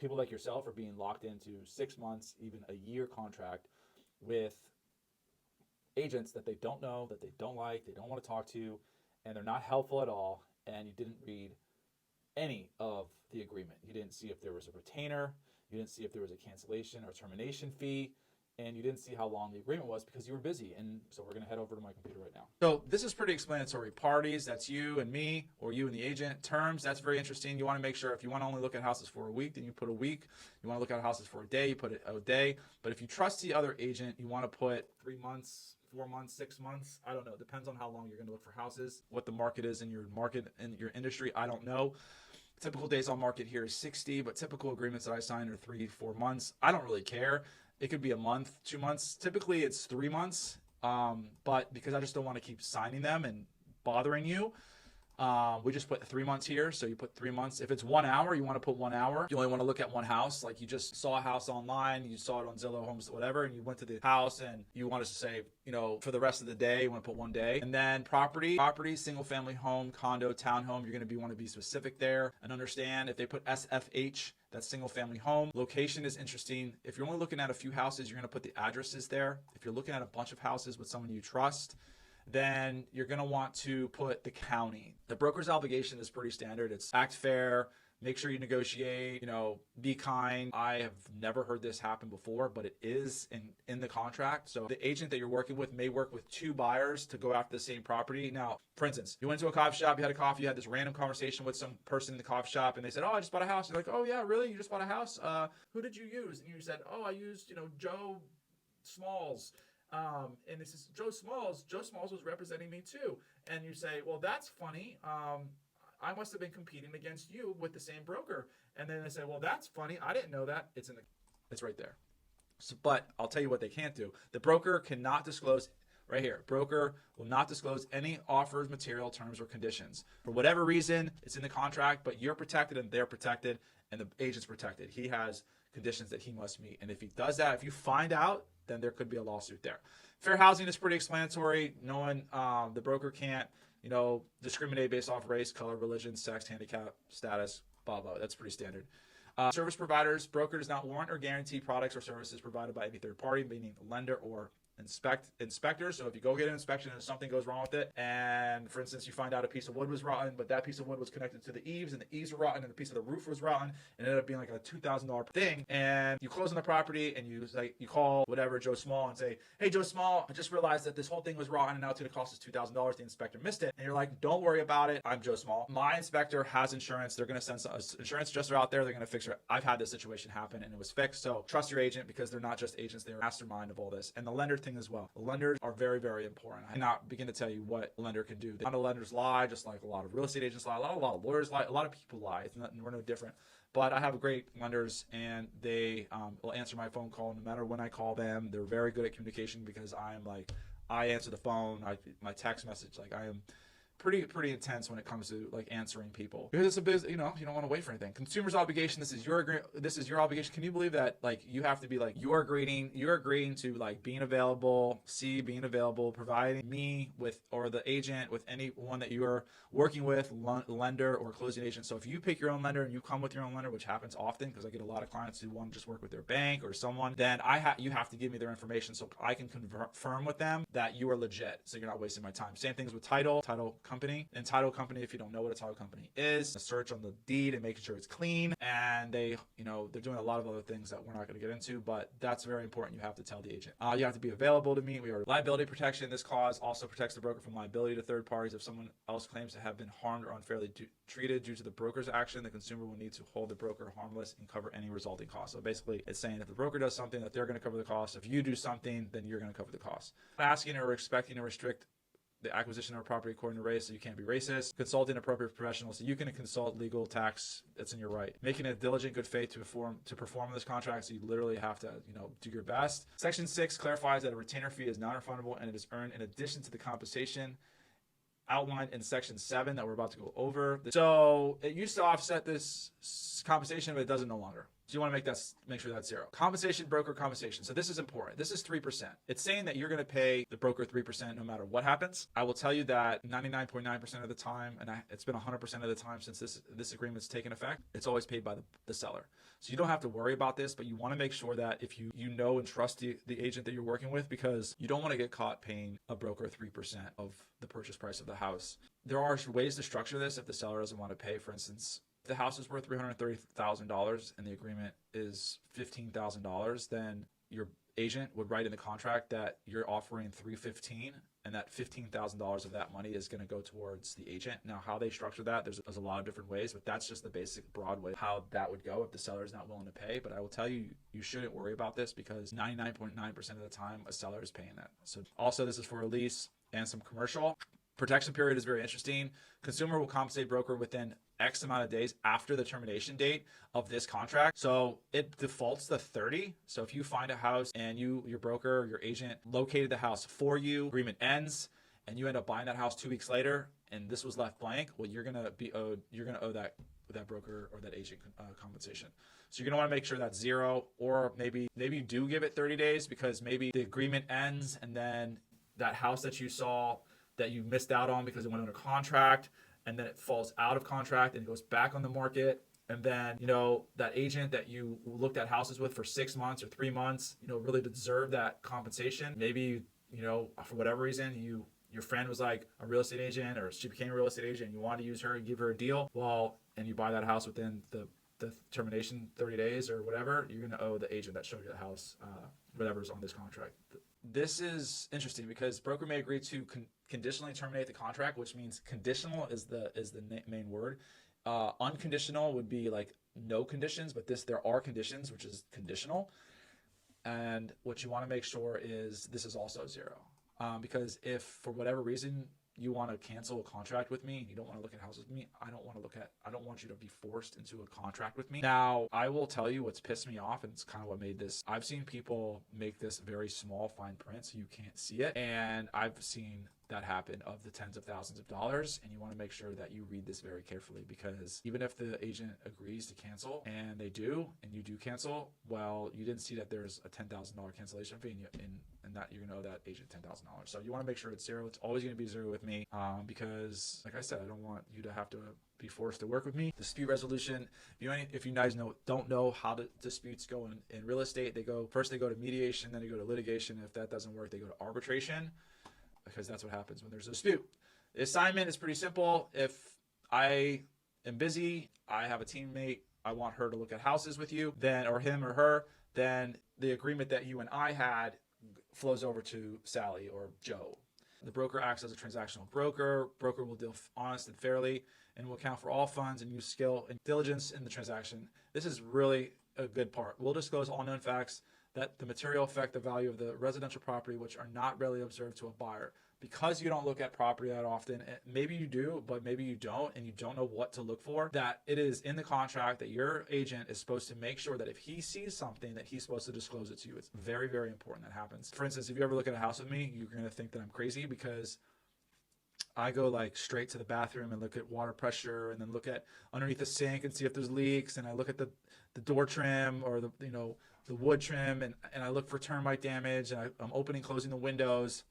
people like yourself are being locked into 6 months, even a year contract with agents that they don't know, that they don't like, they don't want to talk to, and they're not helpful at all, and you didn't read any of the agreement. You didn't see if there was a retainer, you didn't see if there was a cancellation or termination fee, and you didn't see how long the agreement was because you were busy. And so we're going to head over to my computer right now. So this is pretty explanatory. Parties, that's you and me, or you and the agent. Terms, that's very interesting. You want to make sure if you want to only look at houses for a week, then you put a week. You want to look at houses for a day, you put it a day. But if you trust the other agent, you want to put 3 months, 4 months, 6 months. I don't know. It depends on how long you're going to look for houses, what the market is in your market, in your industry. I don't know. Typical days on market here is 60, but typical agreements that I sign are 3 to 4 months. I don't really care. It could be a month, 2 months. Typically it's 3 months, but because I just don't want to keep signing them and bothering you, we just put 3 months here. So you put 3 months. If it's 1 hour, you want to put 1 hour. You only want to look at one house. Like you just saw a house online, you saw it on Zillow, Homes, whatever, and you went to the house and you want to say, you know, for the rest of the day, you want to put 1 day. And then property, single family home, condo, townhome, you're going to want to be specific there and understand if they put SFH, that's single family home. Location is interesting. If you're only looking at a few houses, you're going to put the addresses there. If you're looking at a bunch of houses with someone you trust, then you're going to want to put the county. The broker's obligation is pretty standard. It's act fair, make sure you negotiate, you know, be kind. I have never heard this happen before, but it is in the contract. So the agent that you're working with may work with 2 buyers to go after the same property. Now, for instance, you went to a coffee shop, you had a coffee, you had this random conversation with some person in the coffee shop, and they said, oh, I just bought a house. You're like, oh yeah, really? You just bought a house? Who did you use? And you said, oh, I used, you know, Joe Smalls. And this is Joe Smalls. Joe Smalls was representing me too. And you say, well, that's funny. I must have been competing against you with the same broker. And then they say, well, that's funny. I didn't know that. It's right there. So, but I'll tell you what they can't do. The broker cannot disclose right here. Broker will not disclose any offers, material, terms, or conditions. For whatever reason, it's in the contract, but you're protected and they're protected and the agent's protected. He has conditions that he must meet. And if he does that, if you find out, then there could be a lawsuit there. Fair housing is pretty explanatory. Knowing the broker can't, you know, discriminate based off race, color, religion, sex, handicap, status, blah, blah. That's pretty standard. Service providers, broker does not warrant or guarantee products or services provided by any third party, meaning the lender or inspector. So if you go get an inspection and something goes wrong with it, and for instance you find out a piece of wood was rotten, but that piece of wood was connected to the eaves and the eaves were rotten and the piece of the roof was rotten, and it ended up being like a $2,000 thing, and you close on the property and you call whatever Joe Small and say, hey Joe Small, I just realized that this whole thing was rotten and now it's going to cost us $2,000. The inspector missed it. And you're like, don't worry about it, I'm Joe Small, my inspector has insurance, they're going to send some insurance adjuster out there, they're going to fix it. I've had this situation happen and it was fixed. So trust your agent, because they're not just agents, they're mastermind of all this. And the lender thing as well. The lenders are very, very important. I cannot begin to tell you what a lender can do. A lot of lenders lie, just like a lot of real estate agents lie, a lot of lawyers lie, a lot of people lie. We're no different. But I have great lenders, and they will answer my phone call no matter when I call them. They're very good at communication because I answer the phone, my text message, I am pretty intense when it comes to answering people, because it's a business. You know, you don't want to wait for anything. Consumer's obligation. This is your obligation. Can you believe that? You have to be you're agreeing to being available, being available, providing me with, or the agent with, anyone that you are working with, lender or closing agent. So if you pick your own lender and you come with your own lender, which happens often because I get a lot of clients who want to just work with their bank or someone, then you have to give me their information so I can confirm with them that you are legit, so you're not wasting my time. Same things with title company. And title company, if you don't know what a title company is, a search on the deed and making sure it's clean. And they're doing a lot of other things that we're not going to get into, but that's very important. You have to tell the agent. You have to be available to me. We are liability protection. This clause also protects the broker from liability to third parties. If someone else claims to have been harmed or unfairly treated due to the broker's action, the consumer will need to hold the broker harmless and cover any resulting costs. So basically, it's saying if the broker does something, that they're going to cover the cost. If you do something, then you're going to cover the cost. Asking or expecting to restrict the acquisition of property according to race, so you can't be racist. Consulting appropriate professionals, so you can consult legal, tax, that's in your right. Making a diligent good faith to perform this contract, so you literally have to do your best. Section 6 clarifies that a retainer fee is non-refundable and it is earned in addition to the compensation outlined in section 7 that we're about to go over. So it used to offset this compensation, but it doesn't no longer. So you want to make sure that's 0. Compensation, broker compensation. So this is important. This is 3%. It's saying that you're going to pay the broker 3% no matter what happens. I will tell you that 99.9% of the time, and it's been 100% of the time since this agreement's taken effect, it's always paid by the seller. So you don't have to worry about this, but you want to make sure that if you know and trust the agent that you're working with, because you don't want to get caught paying a broker 3% of the purchase price of the house. There are ways to structure this if the seller doesn't want to pay. For instance, if the house is worth $330,000 and the agreement is $15,000, then your agent would write in the contract that you're offering $315,000, and that $15,000 of that money is going to go towards the agent. Now, how they structure that, there's a lot of different ways, but that's just the basic broad way how that would go if the seller is not willing to pay. But I will tell you, you shouldn't worry about this because 99.9% of the time, a seller is paying that. So also, this is for a lease and some commercial. Protection period is very interesting. Consumer will compensate broker within X amount of days after the termination date of this contract. So it defaults to 30. So if you find a house and your broker, your agent located the house for you, agreement ends, and you end up buying that house 2 weeks later, and this was left blank, well, you're gonna owe that broker or that agent compensation. So you're gonna want to make sure that's 0, or maybe you do give it 30 days because maybe the agreement ends and then that house that you saw that you missed out on because it went under contract, and then it falls out of contract and goes back on the market. And then, that agent that you looked at houses with for 6 months or 3 months, really deserve that compensation. Maybe, for whatever reason, your friend was like a real estate agent, or she became a real estate agent and you wanted to use her and give her a deal. Well, and you buy that house within the termination 30 days or whatever, you're going to owe the agent that showed you the house, whatever's on this contract. This is interesting because broker may agree to conditionally terminate the contract, which means conditional is the main word. Unconditional would be like no conditions, but there are conditions, which is conditional. And what you want to make sure is this is also 0. Because if for whatever reason you want to cancel a contract with me and you don't want to look at houses with me, I don't want you to be forced into a contract with me. Now, I will tell you what's pissed me off, and it's kind of what made this. I've seen people make this very small fine print so you can't see it. And I've seen that happen of the tens of thousands of dollars, and you want to make sure that you read this very carefully, because even if the agent agrees to cancel and they do, and you do cancel, well, you didn't see that there's a $10,000 cancellation fee, and that you're going to owe that agent $10,000. So you want to make sure it's 0. It's always going to be 0 with me, because like I said, I don't want you to have to be forced to work with me. Dispute resolution. If you guys don't know how disputes go in real estate, they go to mediation, then they go to litigation. If that doesn't work, they go to arbitration, because that's what happens when there's a dispute. The assignment is pretty simple. If I am busy, I have a teammate, I want her to look at houses with you, then, or him or her, then the agreement that you and I had flows over to Sally or Joe. The broker acts as a transactional broker. Broker will deal honest and fairly and will account for all funds and use skill and diligence in the transaction. This is really a good part. We'll disclose all known facts that the material affect the value of the residential property, which are not readily observed to a buyer. Because you don't look at property that often, maybe you do, but maybe you don't, and you don't know what to look for, that it is in the contract that your agent is supposed to make sure that if he sees something, that he's supposed to disclose it to you. It's very, very important that happens. For instance, if you ever look at a house with me, you're going to think that I'm crazy because I go like straight to the bathroom and look at water pressure, and then look at underneath the sink and see if there's leaks, and I look at the door trim or the wood trim, and I look for termite damage, and I'm opening, closing the windows.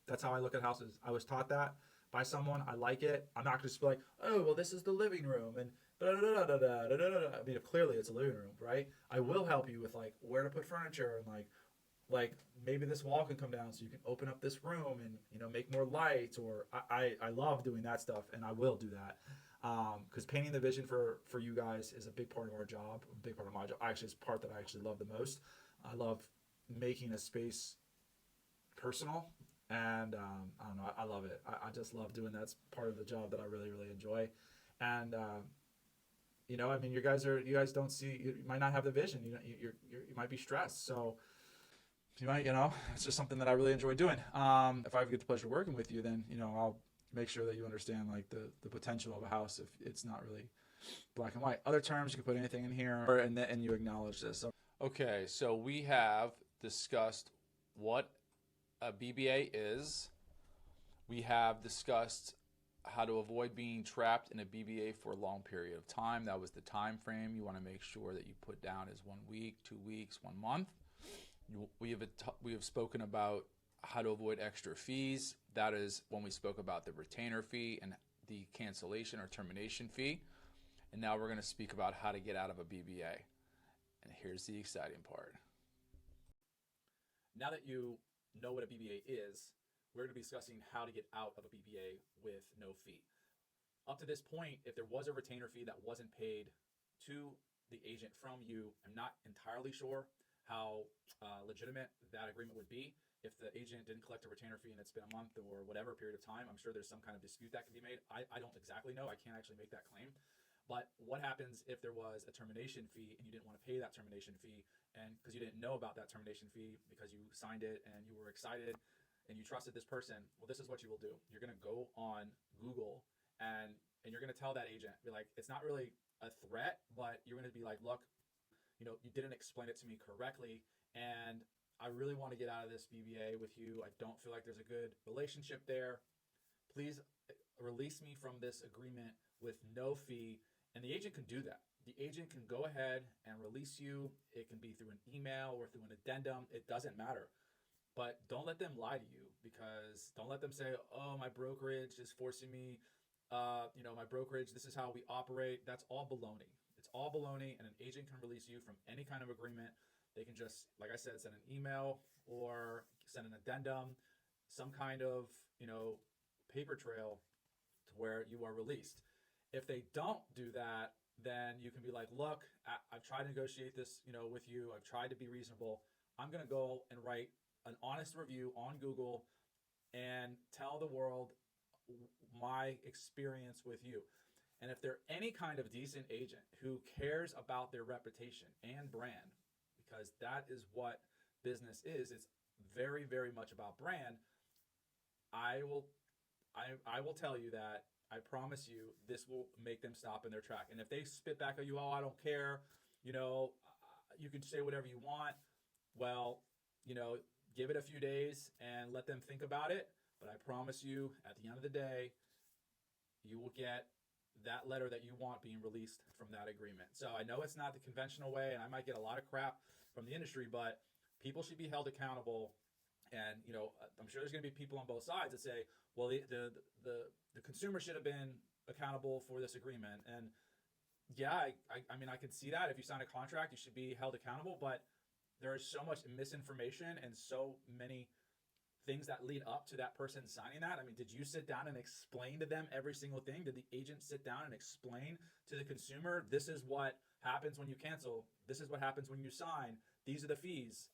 That's how I look at houses. I was taught that by someone. I like it. I'm not just like, oh, well, this is the living room, and I mean, clearly it's a living room, right? I will help you with like where to put furniture, and like maybe this wall can come down so you can open up this room and make more lights. Or I love doing that stuff, and I will do that. Because painting the vision for you guys is a big part of our job, a big part of my job. Actually, it's the part that I actually love the most. I love making a space personal, and I don't know, I love it. I just love doing that. It's part of the job that I really, really enjoy. And I mean, you guys don't see, you might not have the vision. You might be stressed, so you might, it's just something that I really enjoy doing. If I get the pleasure of working with you, then I'll make sure that you understand like the potential of a house if it's not really black and white. Other terms, you can put anything in here, and you acknowledge this. So, okay, so we have discussed what a BBA is. We have discussed how to avoid being trapped in a BBA for a long period of time. That was the time frame you want to make sure that you put down is 1 week, 2 weeks, 1 month. We have spoken about how to avoid extra fees. That is when we spoke about the retainer fee and the cancellation or termination fee. And now we're going to speak about how to get out of a BBA. And here's the exciting part. Now that you know what a BBA is, we're going to be discussing how to get out of a BBA with no fee. Up to this point, if there was a retainer fee that wasn't paid to the agent from you, I'm not entirely sure how legitimate that agreement would be. If the agent didn't collect a retainer fee and it's been a month or whatever period of time, I'm sure there's some kind of dispute that can be made. I don't exactly know. I can't actually make that claim. But what happens if there was a termination fee and you didn't want to pay that termination fee, and because you didn't know about that termination fee because you signed it and you were excited and you trusted this person? Well, this is what you will do. You're going to go on Google and you're going to tell that agent, be like, it's not really a threat, but you're going to be like, look, you didn't explain it to me correctly, and I really want to get out of this BBA with you. I don't feel like there's a good relationship there. Please release me from this agreement with no fee. And the agent can do that. The agent can go ahead and release you. It can be through an email or through an addendum. It doesn't matter. But don't let them lie to you, because don't let them say, oh, my brokerage is forcing me, my brokerage, this is how we operate. That's all baloney. It's all baloney, and an agent can release you from any kind of agreement. They can just, like I said, send an email or send an addendum, some kind of, paper trail to where you are released. If they don't do that, then you can be like, look, I've tried to negotiate this, with you. I've tried to be reasonable. I'm going to go and write an honest review on Google and tell the world my experience with you. And if they're any kind of decent agent who cares about their reputation and brand, because that is what business is, it's very, very much about brand, I will tell you that I promise you this will make them stop in their track. And if they spit back at you, oh, I don't care, you can say whatever you want. Well, give it a few days and let them think about it. But I promise you, at the end of the day, you will get that letter that you want being released from that agreement. So I know it's not the conventional way, and I might get a lot of crap from the industry, but people should be held accountable. And, I'm sure there's going to be people on both sides that say, well, the consumer should have been accountable for this agreement. And yeah, I mean, I can see that. If you sign a contract, you should be held accountable, but there is so much misinformation and so many things that lead up to that person signing that. I mean, did you sit down and explain to them every single thing? Did the agent sit down and explain to the consumer, this is what happens when you cancel, this is what happens when you sign, these are the fees?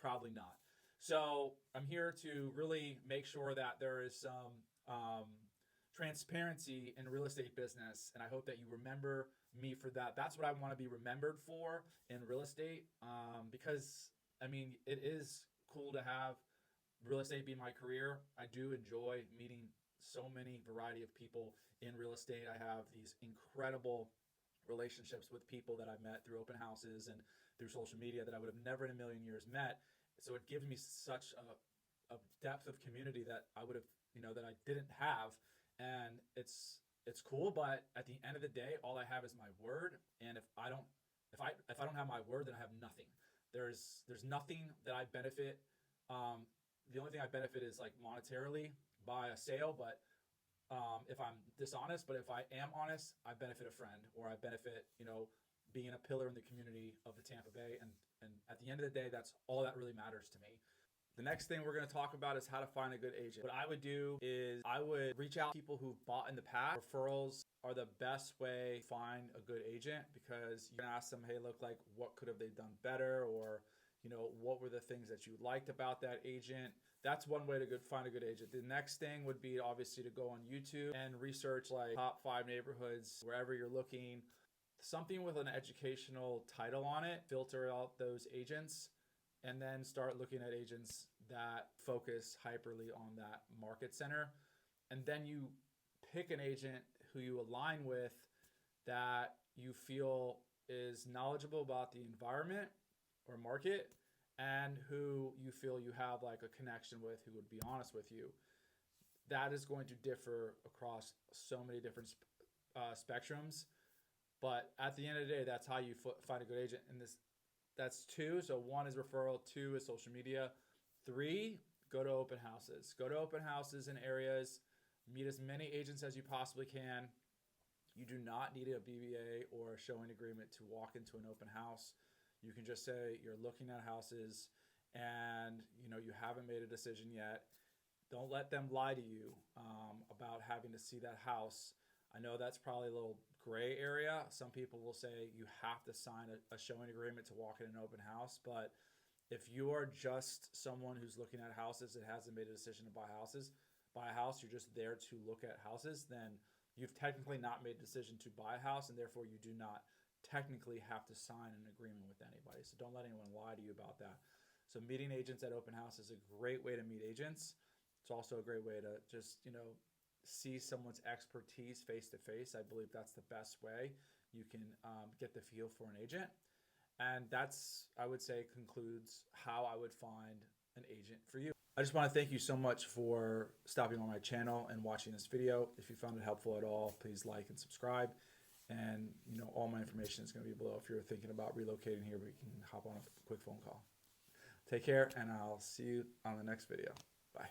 Probably not. So I'm here to really make sure that there is some transparency in real estate business, and I hope that you remember me for that. That's what I want to be remembered for in real estate, because I mean, it is cool to have real estate be my career. I do enjoy meeting so many variety of people in real estate. I have these incredible relationships with people that I've met through open houses and through social media that I would have never in a million years met. So it gives me such a depth of community that I would have, that I didn't have. And it's cool, but at the end of the day, all I have is my word. And if I don't have my word, then I have nothing. There's nothing that I benefit. The only thing I benefit is like monetarily by a sale, but if I'm dishonest, but if I am honest, I benefit a friend, or I benefit, being a pillar in the community of the Tampa Bay. And at the end of the day, that's all that really matters to me. The next thing we're going to talk about is how to find a good agent. What I would do is I would reach out to people who've bought in the past. Referrals are the best way to find a good agent, because you can ask them, hey, look, like, what could have they done better? Or, what were the things that you liked about that agent? That's one way to find a good agent. The next thing would be obviously to go on YouTube and research like top 5 neighborhoods, wherever you're looking. Something with an educational title on it, filter out those agents, and then start looking at agents that focus hyperly on that market center. And then you pick an agent who you align with, that you feel is knowledgeable about the environment or market, and who you feel you have like a connection with, who would be honest with you. that is going to differ across so many different spectrums. But at the end of the day, that's how you find a good agent. And that's 2. So 1 is referral, 2 is social media, 3, go to open houses. Go to open houses in areas, meet as many agents as you possibly can. You do not need a BBA or a showing agreement to walk into an open house. You can just say you're looking at houses and you haven't made a decision yet. Don't let them lie to you about having to see that house. I know that's probably a little gray area. Some people will say you have to sign a showing agreement to walk in an open house, but if you are just someone who's looking at houses and hasn't made a decision to buy a house, you're just there to look at houses, then you've technically not made a decision to buy a house, and therefore you do not technically have to sign an agreement with anybody. So don't let anyone lie to you about that. So meeting agents at open house is a great way to meet agents. It's also a great way to just, see someone's expertise face to face. I believe that's the best way you can get the feel for an agent. And that's, I would say, concludes how I would find an agent for you. I just want to thank you so much for stopping on my channel and watching this video. If you found it helpful at all, please like and subscribe. And all my information is going to be below if you're thinking about relocating here, but you can hop on a quick phone call. Take care, and I'll see you on the next video. Bye.